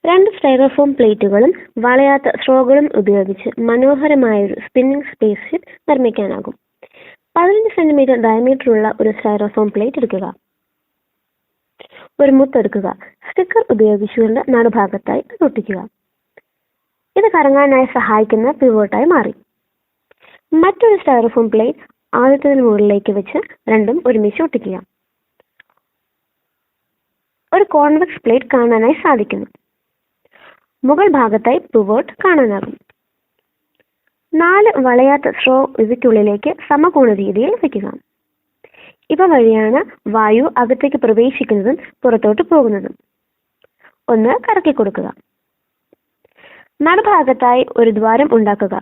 രണ്ട് സ്റ്റൈറോഫോം പ്ലേറ്റുകളും വളയാത്ത സ്ട്രോകളും ഉപയോഗിച്ച് മനോഹരമായൊരു സ്പിന്നിംഗ് സ്പേസ് ഷിപ്പ് നിർമ്മിക്കാനാകും. 15 സെന്റിമീറ്റർ ഡയമീറ്ററുള്ള ഒരു സ്റ്റൈറോഫോം പ്ലേറ്റ് എടുക്കുക. ഒരു മുത്തെടുക്കുക. സ്റ്റിക്കർ ഉപയോഗിച്ചുകൊണ്ട് നടുഭാഗത്തായി ഒട്ടിക്കുക. ഇത് കറങ്ങാനായി സഹായിക്കുന്ന പിവോട്ടായി മാറി. മറ്റൊരു സ്റ്റൈറോഫോം പ്ലേറ്റ് ആദ്യത്തിന് മുകളിലേക്ക് വെച്ച് രണ്ടും ഒരുമിച്ച് ഒട്ടിക്കുക. ഒരു കോൺവെക്സ് പ്ലേറ്റ് കാണാനായി സാധിക്കുന്നു. മുകൾ ഭാഗത്തായി പിവോട്ട് കാണാനാകും. 4 വളയാത്ത സ്ട്രോ ഇവയ്ക്കുള്ളിലേക്ക് സമകോണ രീതിയിൽ വയ്ക്കുക. ഇവ വഴിയാണ് വായു അകത്തേക്ക് പ്രവേശിക്കുന്നതും പുറത്തോട്ട് പോകുന്നതും. ഒന്ന് കറക്കി കൊടുക്കുക. നടുഭാഗത്തായി ഒരു ദ്വാരം ഉണ്ടാക്കുക.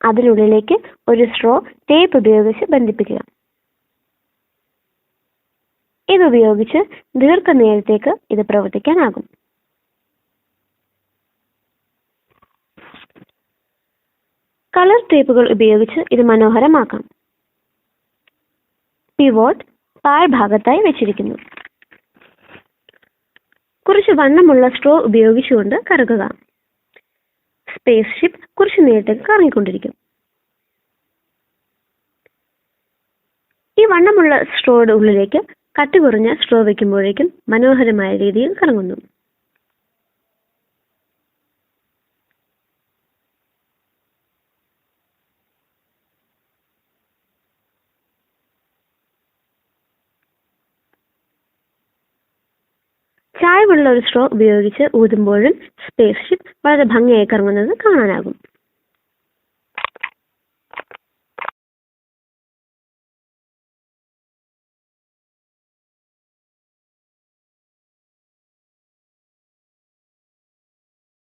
അതിനുള്ളിലേക്ക് ഒരു സ്ട്രോ ടേപ്പ് ഉപയോഗിച്ച് ബന്ധിപ്പിക്കുക. ഇതുപയോഗിച്ച് ദീർഘനേരത്തേക്ക് ഇത് പ്രവർത്തിക്കാനാകും. കളർ ടേപ്പുകൾ ഉപയോഗിച്ച് ഇത് മനോഹരമാക്കാം. പിവോട്ട് താഴ്ഭാഗത്തായി വെച്ചിരിക്കുന്നു. കുറച്ച് വണ്ണമുള്ള സ്ട്രോ ഉപയോഗിച്ചുകൊണ്ട് കറക്കുക. സ്പേസ് ഷിപ്പ് കുറച്ച് നേരത്തേക്ക് കറങ്ങിക്കൊണ്ടിരിക്കും. ഈ വണ്ണമുള്ള സ്ട്രോയുടെ ഉള്ളിലേക്ക് കട്ടി കുറഞ്ഞ സ്ട്രോ വയ്ക്കുമ്പോഴേക്കും മനോഹരമായ രീതിയിൽ കറങ്ങുന്നു. ചായവുള്ള ഒരു സ്ട്രോ ഉപയോഗിച്ച് ഊതുമ്പോഴും സ്പേസ് ഷിപ്പ് വളരെ ഭംഗിയായി കറങ്ങുന്നത് കാണാനാകും.